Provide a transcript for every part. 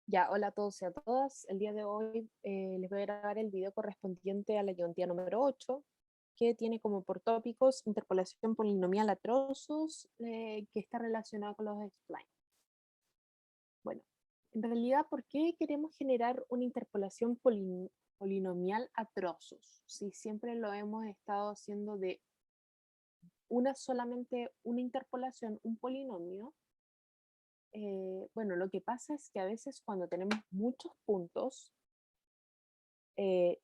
Ya, hola a todos y a todas. El día de hoy les voy a grabar el video correspondiente a la ayudantía número 8, que tiene como por tópicos interpolación polinomial a trozos, que está relacionado con los splines. Bueno, en realidad, ¿por qué queremos generar una interpolación polinomial a trozos? Si siempre lo hemos estado haciendo de solamente una interpolación, un polinomio. Bueno, lo que pasa es que a veces cuando tenemos muchos puntos, eh,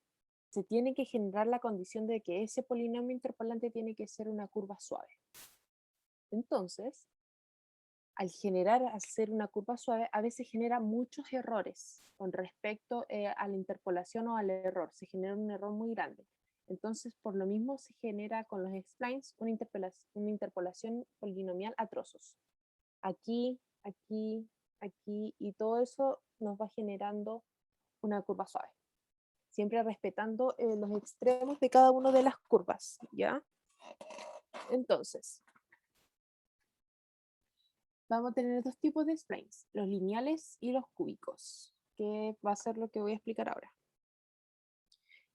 se tiene que generar la condición de que ese polinomio interpolante tiene que ser una curva suave. Entonces, al hacer una curva suave, a veces genera muchos errores con respecto a la interpolación o al error. Se genera un error muy grande. Entonces, por lo mismo se genera con los splines una interpolación polinomial a trozos. Aquí, aquí, aquí, y todo eso nos va generando una curva suave. Siempre respetando los extremos de cada una de las curvas, ¿ya? Entonces, vamos a tener dos tipos de splines, los lineales y los cúbicos, que va a ser lo que voy a explicar ahora.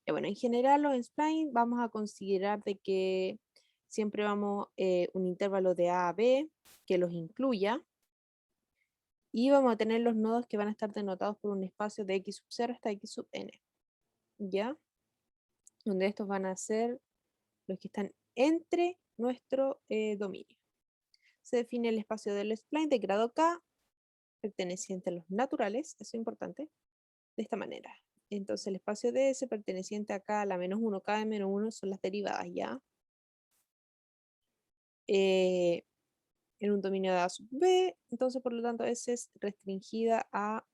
Y bueno, en general los splines vamos a considerar de que siempre vamos un intervalo de A a B que los incluya, y vamos a tener los nodos que van a estar denotados por un espacio de x sub 0 hasta x sub n, ¿ya? Donde estos van a ser los que están entre nuestro dominio. Se define el espacio del spline de grado K, perteneciente a los naturales, eso es importante, de esta manera. Entonces el espacio de S perteneciente a K a la menos 1, K de menos 1 son las derivadas, ¿ya? En un dominio de A sub B, entonces por lo tanto S es restringida a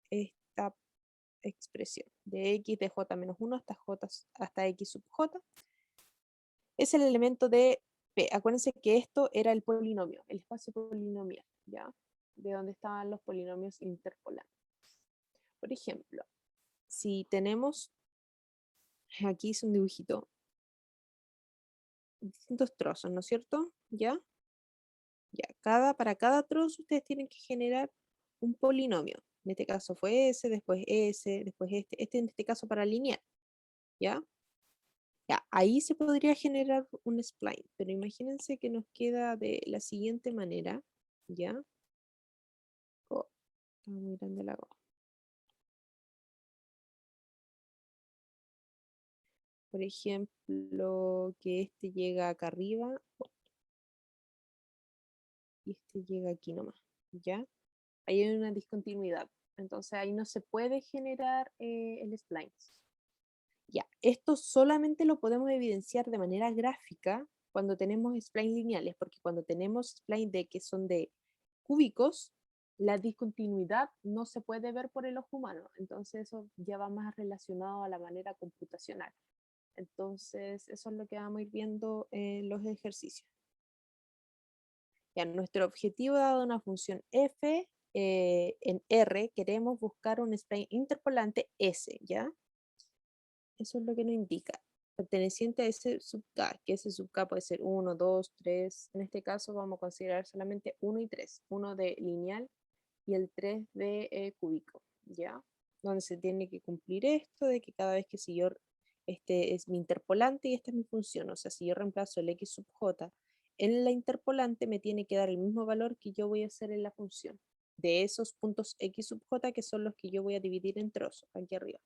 esta expresión de x de j menos 1 hasta x sub j. Es el elemento de P. Acuérdense que esto era el polinomio, el espacio polinomial, ¿ya? De donde estaban los polinomios interpolantes. Por ejemplo, si tenemos, aquí hice un dibujito, distintos trozos, ¿no es cierto? ¿Ya? Ya, para cada trozo ustedes tienen que generar un polinomio. En este caso fue S, después este en este caso para lineal, ¿ya? Ya, ahí se podría generar un spline, pero imagínense que nos queda de la siguiente manera, ¿ya? Oh, está muy grande la goma. Por ejemplo, que este llega acá arriba y este llega aquí nomás, ¿ya? Ahí hay una discontinuidad. Entonces ahí no se puede generar el spline. Ya, esto solamente lo podemos evidenciar de manera gráfica cuando tenemos splines lineales, porque cuando tenemos splines que son de cúbicos, la discontinuidad no se puede ver por el ojo humano. Entonces eso ya va más relacionado a la manera computacional. Entonces eso es lo que vamos a ir viendo en los ejercicios. Ya, nuestro objetivo dado una función f, en R queremos buscar un spline interpolante S, ¿ya? Eso es lo que nos indica. Perteneciente a S sub K, que S sub K puede ser 1, 2, 3. En este caso vamos a considerar solamente 1 y 3. 1 de lineal y el 3 de cúbico, ¿ya? Donde se tiene que cumplir esto de que cada vez que si yo, este es mi interpolante y esta es mi función, o sea, si yo reemplazo el x sub j en la interpolante me tiene que dar el mismo valor que yo voy a hacer en la función, de esos puntos x sub j que son los que yo voy a dividir en trozos, aquí arriba.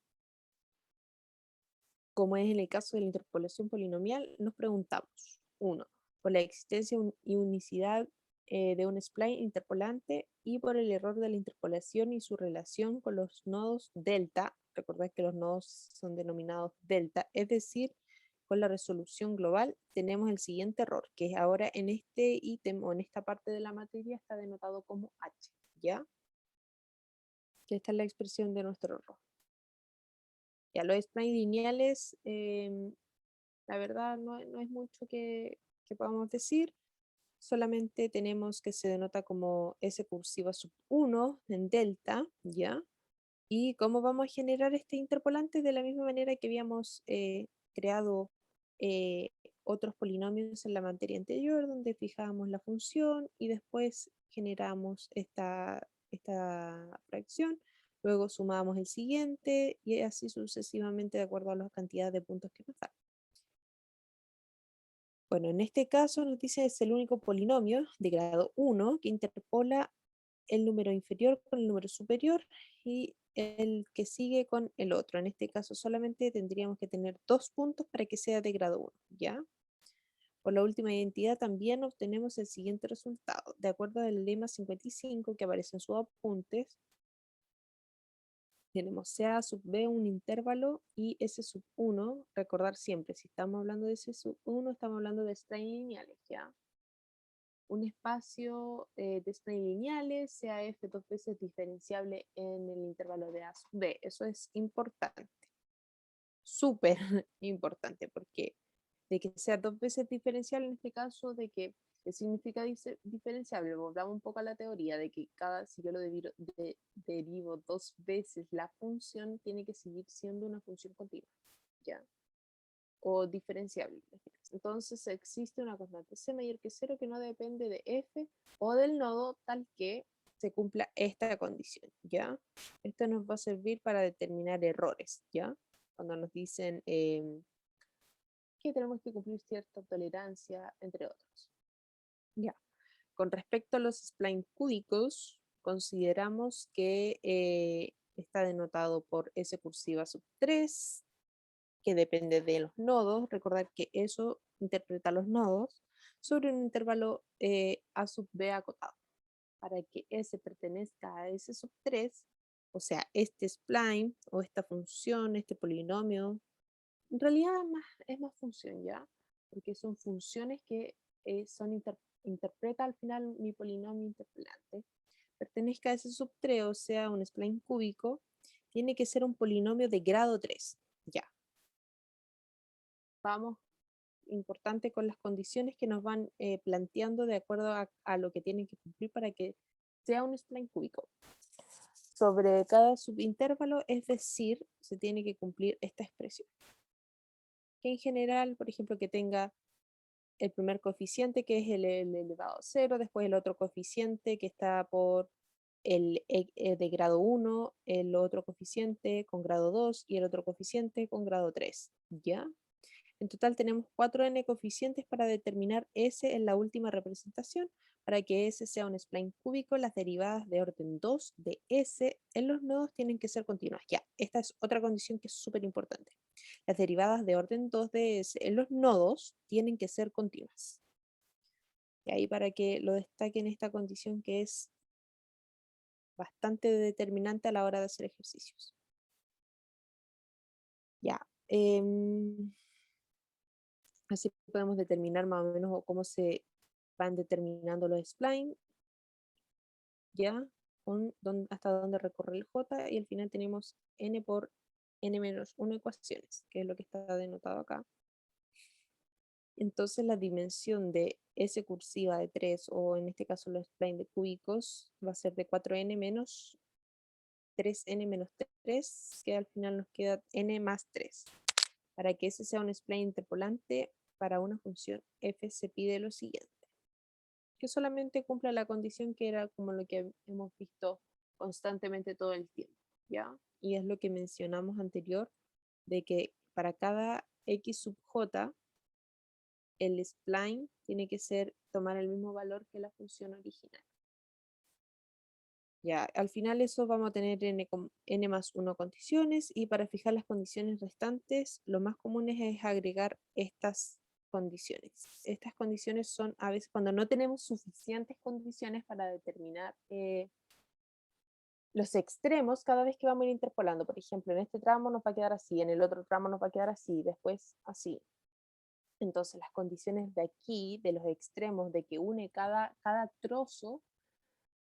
Como es en el caso de la interpolación polinomial, nos preguntamos, 1, por la existencia y unicidad de un spline interpolante y por el error de la interpolación y su relación con los nodos delta. Recordad que los nodos son denominados delta, es decir, con la resolución global tenemos el siguiente error, que ahora en este ítem o en esta parte de la materia está denotado como H, ¿ya? Que esta es la expresión de nuestro error. Ya, los splines lineales, la verdad no es mucho que podamos decir, solamente tenemos que se denota como S cursiva sub 1 en delta, ¿ya? Y cómo vamos a generar este interpolante de la misma manera que habíamos creado eh, otros polinomios en la materia anterior, donde fijábamos la función y después generamos esta fracción, luego sumamos el siguiente y así sucesivamente de acuerdo a las cantidades de puntos que nos dan. Bueno, en este caso nos dice es el único polinomio de grado 1 que interpola el número inferior con el número superior y el que sigue con el otro. En este caso solamente tendríamos que tener 2 puntos para que sea de grado 1, ¿ya? Por la última identidad también obtenemos el siguiente resultado. De acuerdo al lema 55 que aparece en sus apuntes, tenemos CA sub B un intervalo y S sub 1, recordar siempre, si estamos hablando de S sub 1, estamos hablando de splines lineales, ¿ya? Un espacio de splines lineales, sea F dos veces diferenciable en el intervalo de A sub B. Eso es importante, súper importante, porque de que sea dos veces diferenciable en este caso, de que ¿qué significa diferenciable? Volvamos un poco a la teoría de que si yo lo derivo dos veces, la función tiene que seguir siendo una función continua, ¿ya? O diferenciable. Entonces existe una constante C mayor que cero que no depende de F o del nodo tal que se cumpla esta condición, ¿ya? Esto nos va a servir para determinar errores, ¿ya? Cuando nos dicen que tenemos que cumplir cierta tolerancia, entre otros. Ya. Con respecto a los splines cúbicos, consideramos que está denotado por S cursiva sub 3, que depende de los nodos. Recordar que eso interpreta los nodos sobre un intervalo A sub B acotado. Para que S pertenezca a S sub 3, o sea, este spline o esta función, este polinomio, en realidad es más función, ¿ya? Porque son funciones que interpreta al final mi polinomio interpelante. Pertenezca a ese subtreo, o sea, un spline cúbico, tiene que ser un polinomio de grado 3, ya. Vamos, importante con las condiciones que nos van planteando de acuerdo a lo que tienen que cumplir para que sea un spline cúbico. Sobre cada subintervalo, es decir, se tiene que cumplir esta expresión. Que en general, por ejemplo, que tenga el primer coeficiente que es el elevado a 0, después el otro coeficiente que está por el de grado 1, el otro coeficiente con grado 2 y el otro coeficiente con grado 3, ¿ya? En total tenemos 4n coeficientes para determinar S en la última representación. Para que S sea un spline cúbico, las derivadas de orden 2 de S en los nodos tienen que ser continuas. Ya, esta es otra condición que es súper importante. Las derivadas de orden 2 de S en los nodos tienen que ser continuas. Y ahí para que lo destaquen esta condición que es bastante determinante a la hora de hacer ejercicios. Ya. Así podemos determinar más o menos cómo se van determinando los splines, ya, hasta dónde recorre el J, y al final tenemos n por n-1 ecuaciones, que es lo que está denotado acá. Entonces la dimensión de S cursiva de 3, o en este caso los splines de cúbicos, va a ser de 4n menos 3n menos 3, que al final nos queda n más 3. Para que ese sea un spline interpolante para una función f se pide lo siguiente: que solamente cumpla la condición que era como lo que hemos visto constantemente todo el tiempo, ¿ya? Y es lo que mencionamos anterior, de que para cada x sub j, el spline tiene que tomar el mismo valor que la función original. Ya, al final eso vamos a tener n más 1 condiciones, y para fijar las condiciones restantes, lo más común es agregar estas condiciones. Estas condiciones son a veces cuando no tenemos suficientes condiciones para determinar los extremos cada vez que vamos a ir interpolando. Por ejemplo, en este tramo nos va a quedar así, en el otro tramo nos va a quedar así, después así. Entonces las condiciones de aquí, de los extremos, de que une cada trozo,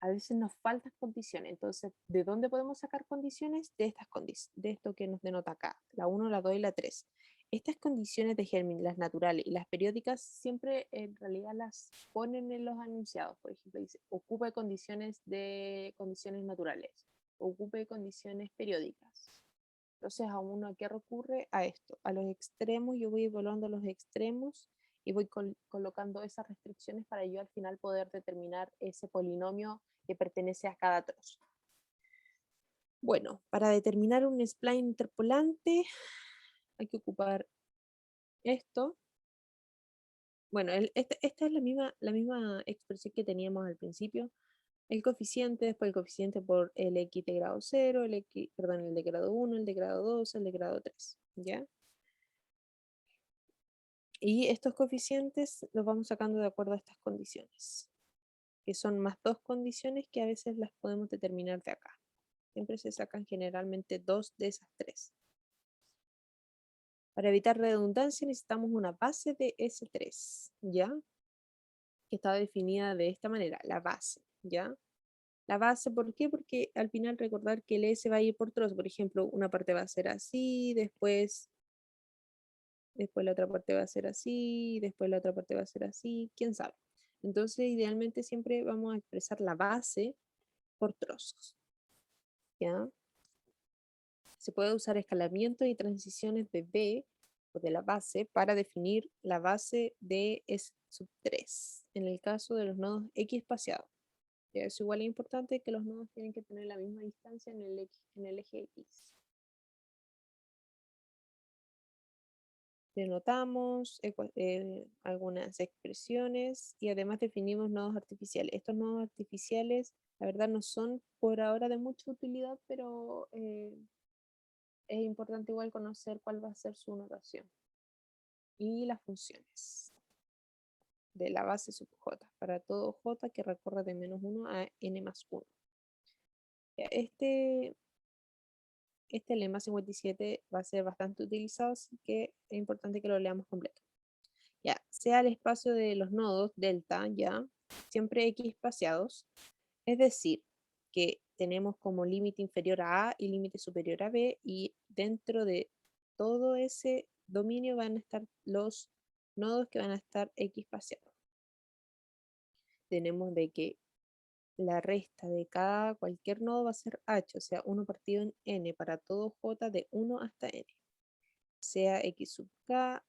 a veces nos faltan condiciones. Entonces, ¿de dónde podemos sacar condiciones? De estas condiciones, de esto que nos denota acá, la 1, la 2 y la 3. Estas condiciones de Hermite, las naturales y las periódicas, siempre en realidad las ponen en los enunciados. Por ejemplo, dice, ocupe condiciones naturales, ocupe condiciones periódicas. Entonces, a uno, ¿a qué recurre? A esto, a los extremos. Yo voy evaluando los extremos y voy colocando esas restricciones para yo al final poder determinar ese polinomio que pertenece a cada trozo. Bueno, para determinar un spline interpolante hay que ocupar esto. Bueno, esta es la misma expresión que teníamos al principio. El coeficiente, después el coeficiente por el x de grado 0, el de grado 1, el de grado 2, el de grado 3, ¿ya? Y estos coeficientes los vamos sacando de acuerdo a estas condiciones, que son más dos condiciones que a veces las podemos determinar de acá. Siempre se sacan generalmente dos de esas tres. Para evitar redundancia necesitamos una base de S3, ¿ya? Que está definida de esta manera, la base, ¿ya? La base, ¿por qué? Porque al final recordar que el S va a ir por trozos. Por ejemplo, una parte va a ser así, después la otra parte va a ser así, después la otra parte va a ser así, quién sabe. Entonces, idealmente siempre vamos a expresar la base por trozos, ¿ya? Se puede usar escalamiento y transiciones de B o de la base para definir la base de S sub 3 en el caso de los nodos X espaciados. Ya es igual de importante que los nodos tienen que tener la misma distancia en el eje X. Denotamos algunas expresiones y además definimos nodos artificiales. Estos nodos artificiales, la verdad, no son por ahora de mucha utilidad, pero es importante igual conocer cuál va a ser su notación. Y las funciones de la base sub j, para todo j que recorre de -1 a n más 1. Ya, este lema 57 va a ser bastante utilizado, así que es importante que lo leamos completo. Ya, sea el espacio de los nodos delta, ya, siempre x espaciados, es decir, que tenemos como límite inferior a A y límite superior a B, y dentro de todo ese dominio van a estar los nodos que van a estar x espaciados. Tenemos de que la resta de cualquier nodo va a ser h, o sea, 1 partido en n para todo j de 1 hasta n. Sea x sub k,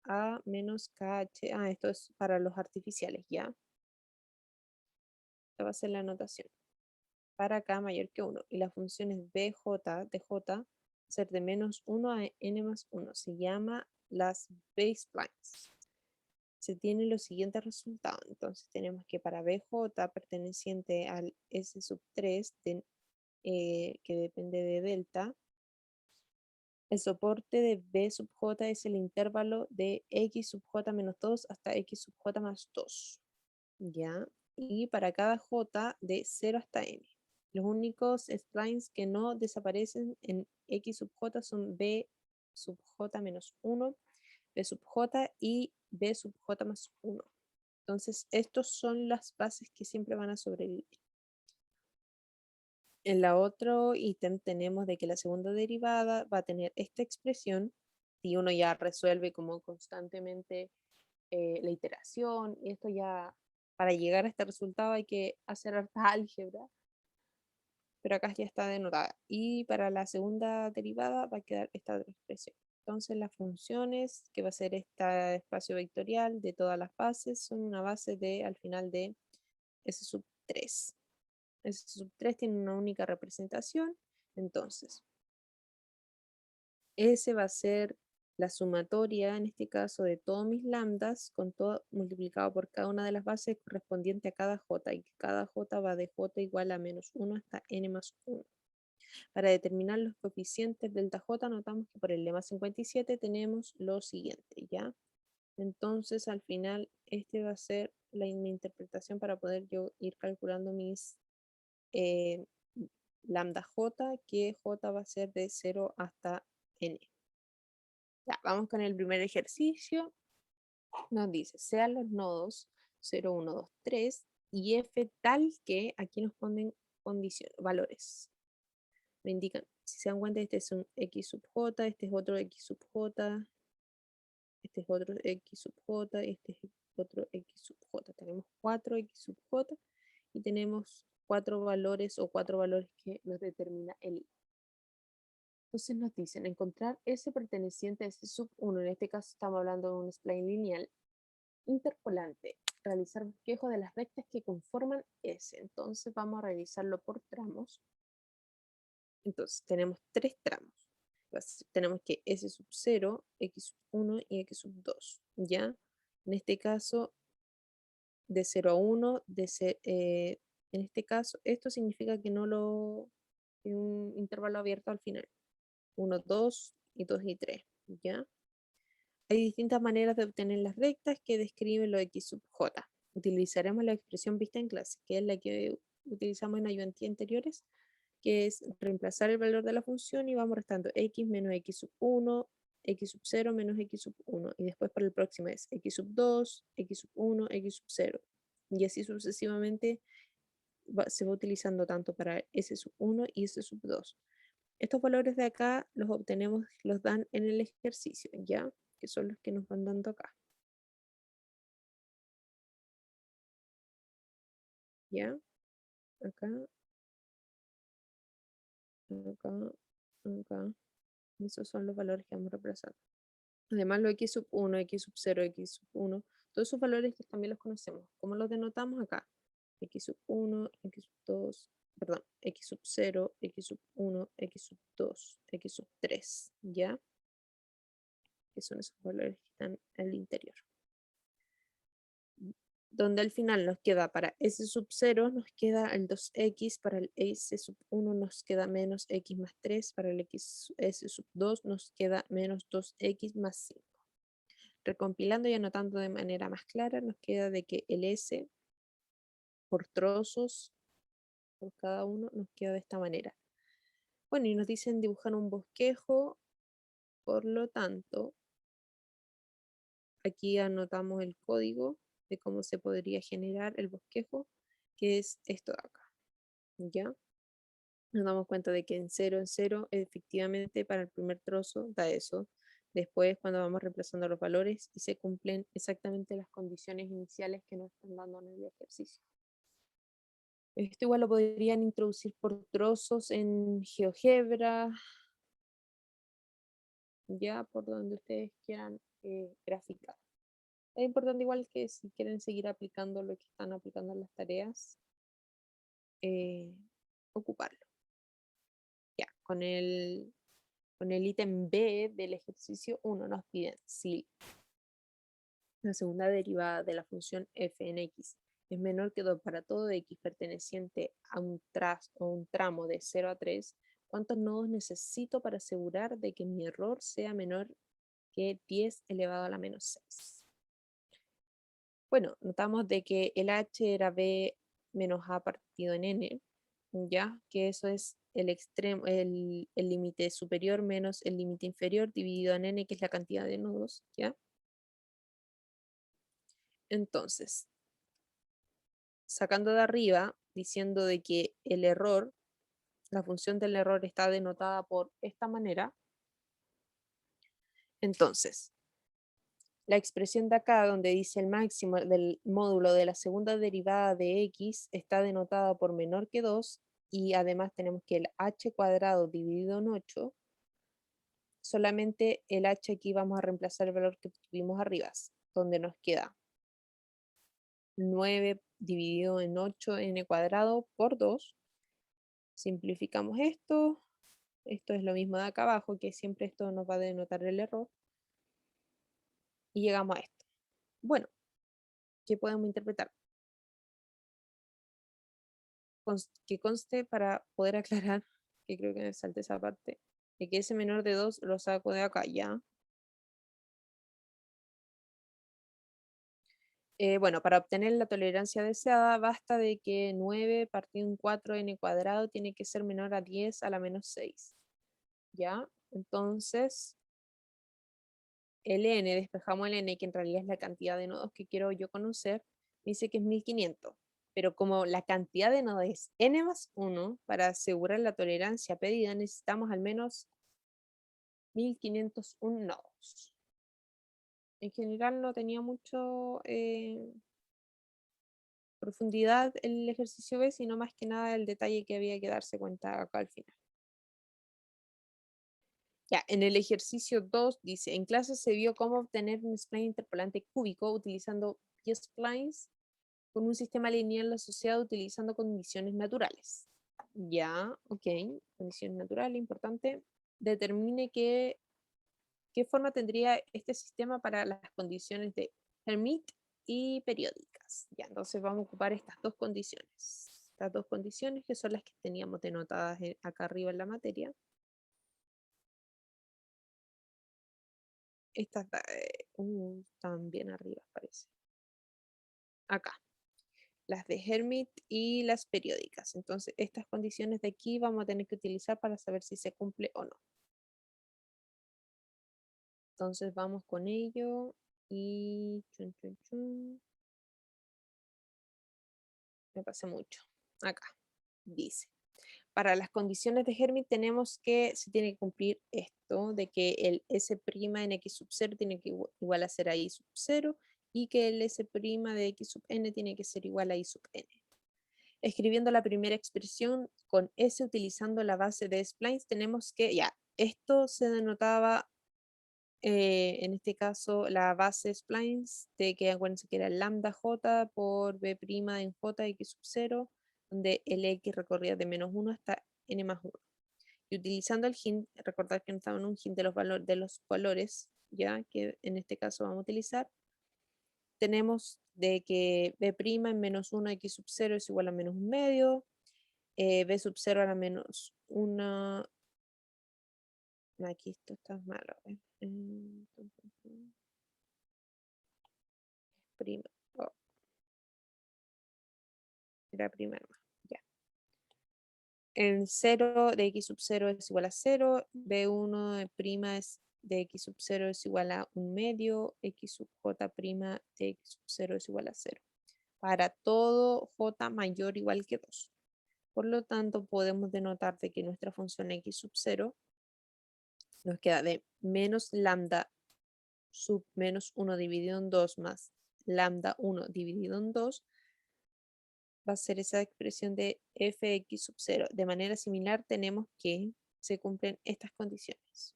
a menos kh. Esto es para los artificiales, ¿ya? Esta va a ser la notación. Para k mayor que 1. Y las funciones bj de j va a ser de -1 a n más 1. Se llama las basesplines. Se tienen los siguientes resultados. Entonces tenemos que para bj perteneciente al S sub 3, que depende de delta, el soporte de B sub j es el intervalo de x sub j menos 2 hasta x sub j más 2. ¿Ya? Y para cada j de 0 hasta n. Los únicos splines que no desaparecen en x sub j son B sub j menos 1, B sub j y B sub j más 1. Entonces, estos son las bases que siempre van a sobrevivir. En la otro ítem tenemos de que la segunda derivada va a tener esta expresión y uno ya resuelve como constantemente la iteración, y esto ya, para llegar a este resultado hay que hacer harta álgebra, pero acá ya está denotada. Y para la segunda derivada va a quedar esta otra expresión. Entonces las funciones, que va a ser este espacio vectorial de todas las bases, son una base de, al final de S sub 3. S sub 3 tiene una única representación, entonces S va a ser la sumatoria, en este caso, de todos mis lambdas, con todo multiplicado por cada una de las bases correspondiente a cada j, y cada j va de j igual a -1 hasta n más 1. Para determinar los coeficientes delta j, notamos que por el lema 57 tenemos lo siguiente, ¿ya? Entonces, al final, este va a ser mi interpretación para poder yo ir calculando mis lambda j, que j va a ser de 0 hasta n. Ya, vamos con el primer ejercicio. Nos dice, sean los nodos 0, 1, 2, 3 y f tal que, aquí nos ponen condiciones, valores. Me indican, si se dan cuenta, este es un x sub j, este es otro x sub j, este es otro x sub j, y este es otro x sub j. Tenemos 4 x sub j y tenemos 4 valores o 4 valores que nos determina el. Entonces nos dicen encontrar S perteneciente a S sub 1, en este caso estamos hablando de un spline lineal interpolante realizar bosquejo de las rectas que conforman S. Entonces vamos a realizarlo por tramos. Entonces tenemos tres tramos. Tenemos que S sub 0, X sub 1 y X sub 2. ¿Ya? En este caso, de 0 a 1, en este caso, esto significa que no lo... es un intervalo abierto al final. 1, 2 y 2 y 3. ¿Ya? Hay distintas maneras de obtener las rectas que describen lo X sub J. Utilizaremos la expresión vista en clase, que es la que utilizamos en ayudantía anteriores, que es reemplazar el valor de la función y vamos restando x menos x sub 1, x sub 0 menos x sub 1. Y después para el próximo es x sub 2, x sub 1, x sub 0. Y así sucesivamente se va utilizando tanto para s sub 1 y s sub 2. Estos valores de acá los obtenemos, los dan en el ejercicio, ¿ya? Que son los que nos van dando acá. ¿Ya? Acá, acá, acá. Esos son los valores que vamos reemplazando. Además, los x sub 1, x sub 0, x sub 1, todos esos valores que también los conocemos. ¿Cómo los denotamos acá? X sub 1, x sub 2, perdón, x sub 0, x sub 1, x sub 2, x sub 3, ¿ya? Que son esos valores que están en el interior. Donde al final nos queda para s sub 0 nos queda el 2x, para el s sub 1 nos queda menos x más 3, para el s sub 2 nos queda menos 2x más 5. Recompilando y anotando de manera más clara, nos queda de que el s por trozos, por cada uno, nos queda de esta manera. Bueno, y nos dicen dibujar un bosquejo, por lo tanto, aquí anotamos el código de cómo se podría generar el bosquejo, que es esto de acá. ¿Ya? Nos damos cuenta de que en 0, efectivamente para el primer trozo da eso. Después, cuando vamos reemplazando los valores y se cumplen exactamente las condiciones iniciales que nos están dando en el ejercicio. Esto igual lo podrían introducir por trozos en GeoGebra, ya por donde ustedes quieran graficar. Es importante igual que si quieren seguir aplicando lo que están aplicando en las tareas, ocuparlo. Ya, con el ítem B del ejercicio 1 nos piden si la segunda derivada de la función f en x es menor que 2 para todo x perteneciente a un tramo de 0 a 3, ¿cuántos nodos necesito para asegurar de que mi error sea menor que 10 elevado a la menos 6? Bueno, notamos de que el h era b menos a partido en n, ya que eso es el extremo, el límite superior menos el límite inferior dividido en n, que es la cantidad de nodos, ¿ya? Entonces, sacando de arriba, diciendo de que el error, la función del error está denotada por esta manera, entonces, la expresión de acá, donde dice el máximo del módulo de la segunda derivada de x, está denotada por menor que 2, y además tenemos que el h cuadrado dividido en 8, solamente el h aquí vamos a reemplazar el valor que tuvimos arriba, donde nos queda 9 dividido en 8n cuadrado por 2. Simplificamos esto. Esto es lo mismo de acá abajo, que siempre esto nos va a denotar el error. Y llegamos a esto. Bueno, ¿qué podemos interpretar? Que conste para poder aclarar, que creo que me salte esa parte, de que ese menor de 2 lo saco de acá, ¿ya? Bueno, para obtener la tolerancia deseada, basta de que 9 partido en 4n cuadrado tiene que ser menor a 10 a la menos 6. ¿Ya? Entonces, el n, despejamos el n, que en realidad es la cantidad de nodos que quiero yo conocer, dice que es 1500. Pero como la cantidad de nodos es n más 1, para asegurar la tolerancia pedida necesitamos al menos 1501 nodos. En general no tenía mucho profundidad el ejercicio B, sino más que nada el detalle que había que darse cuenta acá al final. Ya, en el ejercicio 2 dice, en clase se vio cómo obtener un spline interpolante cúbico utilizando p-splines con un sistema lineal asociado utilizando condiciones naturales. Ya, ok, condiciones naturales, importante. Determine qué forma tendría este sistema para las condiciones de Hermite y periódicas. Ya, entonces vamos a ocupar estas dos condiciones. Estas dos condiciones que son las que teníamos denotadas acá arriba en la materia. Estas están bien arriba, parece. Acá. Las de Hermite y las periódicas. Entonces, estas condiciones de aquí vamos a tener que utilizar para saber si se cumple o no. Entonces, vamos con ello y... Chun, chun, chun. Me pasé mucho. Acá, dice. Para las condiciones de Hermite tenemos que se tiene que cumplir esto, de que el S' en X sub 0 tiene que igual a ser a I sub 0 y que el S' de X sub n tiene que ser igual a I sub n. Escribiendo la primera expresión con S utilizando la base de splines, tenemos que, ya, esto se denotaba, en este caso, la base splines, de que acuérdense que era lambda j por b' en j x sub 0, donde el x recorría de -1 hasta n más 1. Y utilizando el hint, recordad que estaba en un hint de los valores, ya que en este caso vamos a utilizar, tenemos de que b' en -1 x sub 0 es igual a -1 medio, b sub 0 a la -1, aquí esto está malo, prima, oh, era prima nomás, ya. El 0 de x sub 0 es igual a 0, b1 de prima es de x sub 0 es igual a 1 medio, x sub j prima de x sub 0 es igual a 0. Para todo j mayor o igual que 2. Por lo tanto, podemos denotar de que nuestra función x sub 0 nos queda de menos lambda sub menos 1 dividido en 2 más lambda 1 dividido en 2 va a ser esa expresión de fx sub 0. De manera similar tenemos que se cumplen estas condiciones,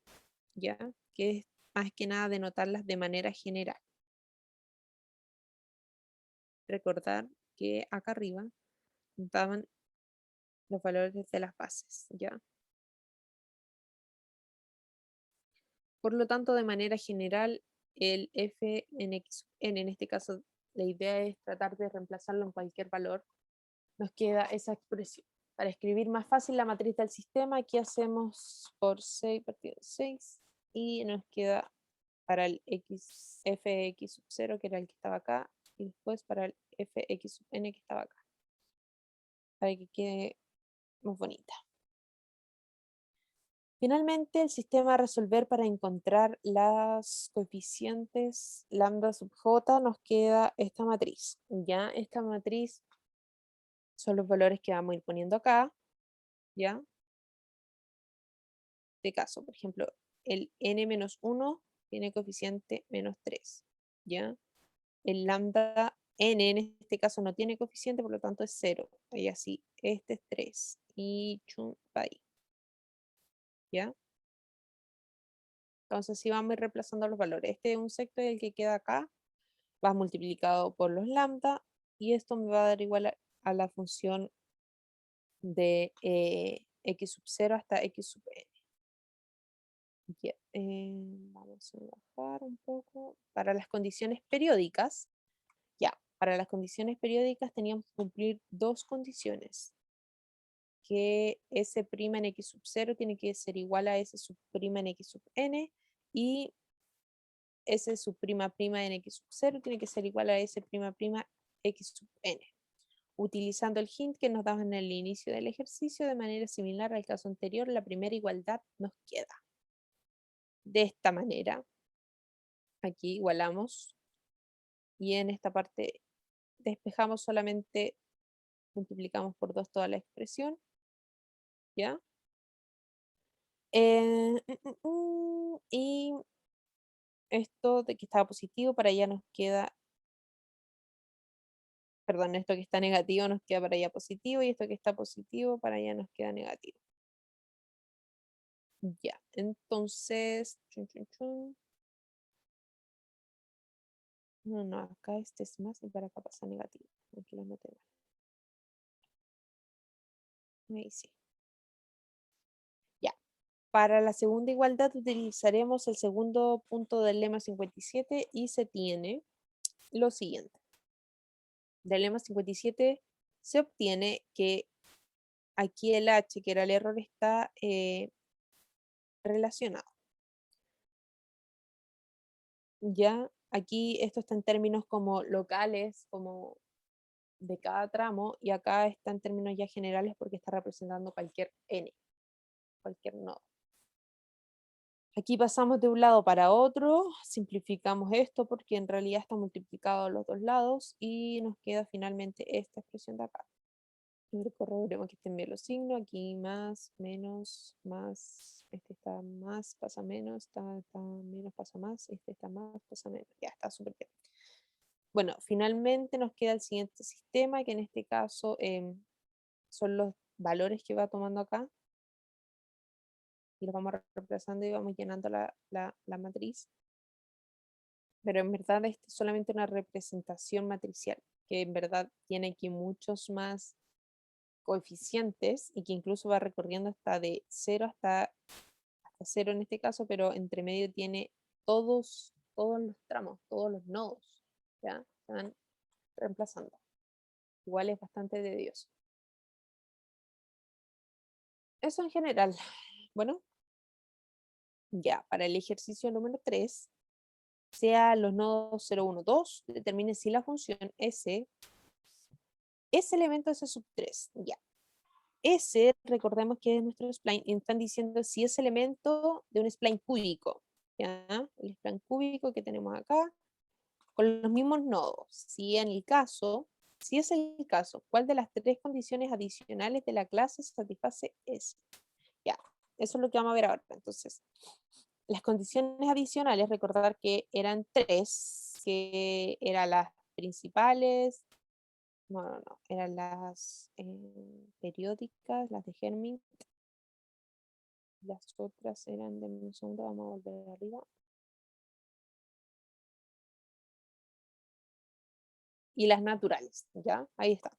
¿ya? Que es más que nada denotarlas de manera general. Recordar que acá arriba daban los valores de las bases, ¿ya? Por lo tanto, de manera general, el f en x sub n, en este caso, la idea es tratar de reemplazarlo en cualquier valor. Nos queda esa expresión. Para escribir más fácil la matriz del sistema, aquí hacemos por 6 partido 6 y nos queda para el fx sub 0, que era el que estaba acá, y después para el fx sub n, que estaba acá, para que quede más bonita. Finalmente, el sistema a resolver para encontrar las coeficientes lambda sub j nos queda esta matriz. Ya, esta matriz son los valores que vamos a ir poniendo acá, ¿ya? De caso, por ejemplo, el n-1 tiene coeficiente -3, ¿ya? El lambda n en este caso no tiene coeficiente, por lo tanto es 0. Y así, este es 3 y chum, ahí, ¿ya? Entonces, si vamos a ir reemplazando los valores. Este es un sector y el que queda acá va multiplicado por los lambda y esto me va a dar igual a la función de x sub 0 hasta x sub n. Yeah. Vamos a bajar un poco. Para las condiciones periódicas, ya, para las condiciones periódicas teníamos que cumplir dos condiciones. Que S' en x sub 0 tiene que ser igual a S sub' en x sub n y S sub prima en x sub 0 tiene que ser igual a S prima x sub n. Utilizando el hint que nos daban en el inicio del ejercicio, de manera similar al caso anterior, la primera igualdad nos queda. De esta manera, aquí igualamos y en esta parte despejamos solamente, multiplicamos por 2 toda la expresión, ¿ya? Y esto de que estaba positivo para allá nos queda, perdón, esto que está negativo nos queda para allá positivo y esto que está positivo para allá nos queda negativo. Ya, entonces, chun, chun, chun. No, acá este es más y para acá pasa negativo. Aquí lo anoté mal. Ahí sí. Ya. Para la segunda igualdad utilizaremos el segundo punto del lema 57 y se tiene lo siguiente. Del lema 57 se obtiene que aquí el H, que era el error, está relacionado. Ya aquí esto está en términos como locales, como de cada tramo, y acá está en términos ya generales porque está representando cualquier n, cualquier nodo. Aquí pasamos de un lado para otro, simplificamos esto porque en realidad está multiplicado a los dos lados y nos queda finalmente esta expresión de acá. Corroboremos que estén bien los signos, aquí más, menos, más, este está más, pasa menos, está menos, pasa más, este está más, pasa menos, ya está súper bien. Bueno, finalmente nos queda el siguiente sistema, que en este caso son los valores que va tomando acá, y los vamos reemplazando y vamos llenando la matriz. Pero en verdad esto es solamente una representación matricial, que en verdad tiene aquí muchos más coeficientes y que incluso va recorriendo hasta de 0 hasta 0 en este caso, pero entre medio tiene todos los tramos, todos los nodos, ¿ya? Se van reemplazando. Igual es bastante tedioso. Eso en general. Bueno, ya, para el ejercicio número 3, sea los nodos 0, 1, 2, determine si la función S es elemento de ese sub 3. Ya. S, recordemos que es nuestro spline, y están diciendo si es elemento de un spline cúbico. ¿Ya? El spline cúbico que tenemos acá, con los mismos nodos. Si es el caso, ¿cuál de las tres condiciones adicionales de la clase satisface S? Ya, eso es lo que vamos a ver ahora. Entonces, las condiciones adicionales, recordar que eran tres, que eran las principales, no, eran las periódicas, las de Hermite, las otras eran de un segundo, vamos a volver arriba. Y las naturales, ¿ya? Ahí está.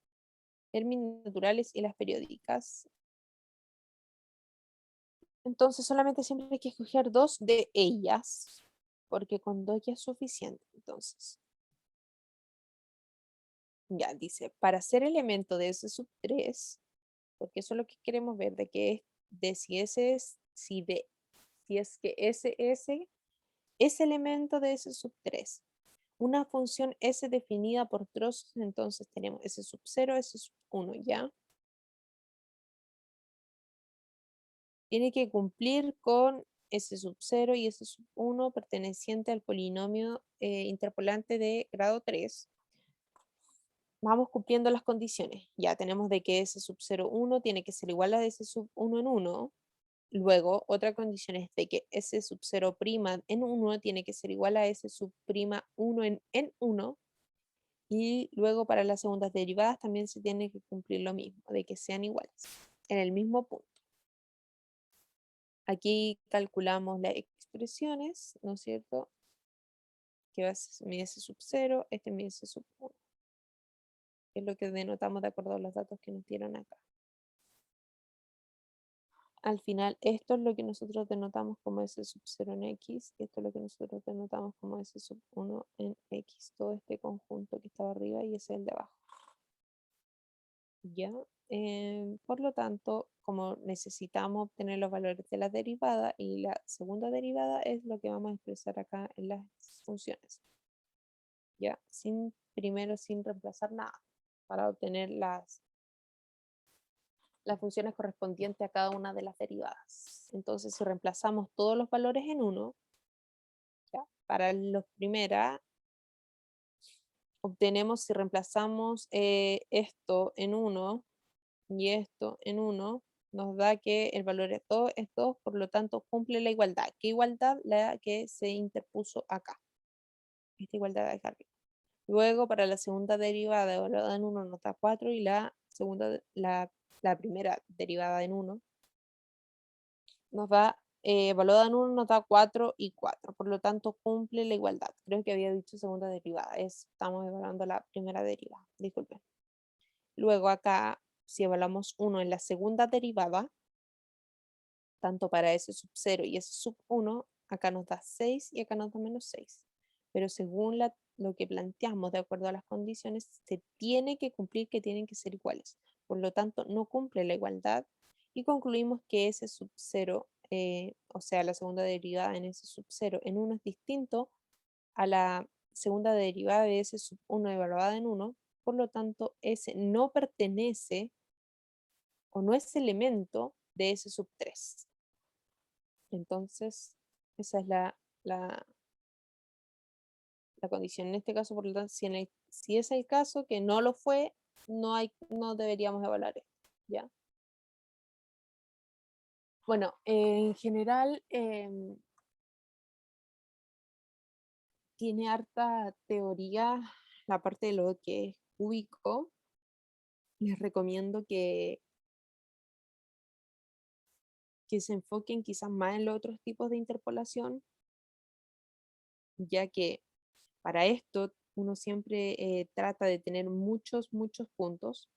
Hermite, naturales y las periódicas. Entonces solamente siempre hay que escoger dos de ellas, porque con dos ya es suficiente. Entonces, ya dice, para ser elemento de S sub 3, porque eso es lo que queremos ver, de que de si ese es, si es que ese es elemento de S sub 3. Una función S definida por trozos, entonces tenemos S sub 0, S sub 1, ¿ya? Tiene que cumplir con S sub 0 y S sub 1 perteneciente al polinomio interpolante de grado 3. Vamos cumpliendo las condiciones. Ya tenemos de que S sub 0, 1 tiene que ser igual a S sub 1 en 1. Luego, otra condición es de que S sub 0' en 1 tiene que ser igual a S sub' 1 en 1. Y luego para las segundas derivadas también se tiene que cumplir lo mismo, de que sean iguales, en el mismo punto. Aquí calculamos las expresiones, ¿no es cierto? Que va a ser mi S sub 0, este es mi S sub 1. Es lo que denotamos de acuerdo a los datos que nos dieron acá. Al final, esto es lo que nosotros denotamos como S sub 0 en X, y esto es lo que nosotros denotamos como S sub 1 en X. Todo este conjunto que estaba arriba y ese es el de abajo. ¿Ya? Por lo tanto, como necesitamos obtener los valores de la derivada y la segunda derivada es lo que vamos a expresar acá en las funciones. ¿Ya? Primero sin reemplazar nada para obtener las funciones correspondientes a cada una de las derivadas. Entonces, si reemplazamos todos los valores en 1, ¿ya? Para los primeras, obtenemos, si reemplazamos esto en 1 y esto en 1, nos da que el valor es 2, por lo tanto cumple la igualdad. ¿Qué igualdad? La que se interpuso acá. Esta igualdad de acá arriba. Luego, para la segunda derivada evaluada en 1 nos da 4 y la segunda, la primera derivada en 1 nos da evaluada en 1 nos da 4 y 4, por lo tanto cumple la igualdad. Creo que había dicho segunda derivada, estamos evaluando la primera derivada, disculpen. Luego acá, si evaluamos 1 en la segunda derivada, tanto para S sub 0 y S sub 1, acá nos da 6 y acá nos da menos 6. Pero según lo que planteamos de acuerdo a las condiciones, se tiene que cumplir que tienen que ser iguales. Por lo tanto, no cumple la igualdad y concluimos que S sub 0, o sea, la segunda derivada en S sub 0 en 1 es distinto a la segunda derivada de S sub 1 evaluada en 1. Por lo tanto, S no pertenece o no es elemento de S sub 3. Entonces, esa es la, la condición. En este caso, por lo tanto, si es el caso que no lo fue, no deberíamos evaluar esto, ¿ya? Bueno, en general tiene harta teoría la parte de lo que es cúbico. Les recomiendo que se enfoquen quizás más en los otros tipos de interpolación, ya que para esto uno siempre trata de tener muchos puntos,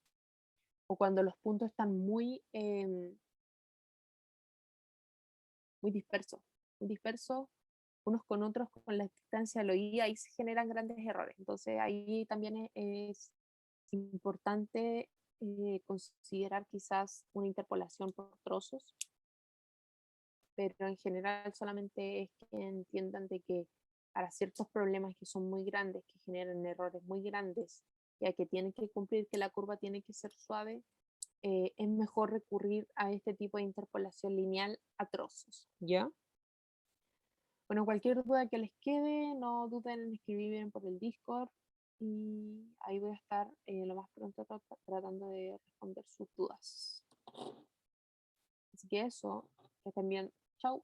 o cuando los puntos están muy dispersos unos con otros con la distancia de la I, ahí se generan grandes errores. Entonces ahí también es importante considerar quizás una interpolación por trozos, pero en general solamente es que entiendan de que para ciertos problemas que son muy grandes, que generan errores muy grandes, ya que tienen que cumplir que la curva tiene que ser suave, es mejor recurrir a este tipo de interpolación lineal a trozos, ¿ya? Bueno, cualquier duda que les quede, no duden en escribirme por el Discord y ahí voy a estar lo más pronto tratando de responder sus dudas. Así que eso, que estén bien. Chau.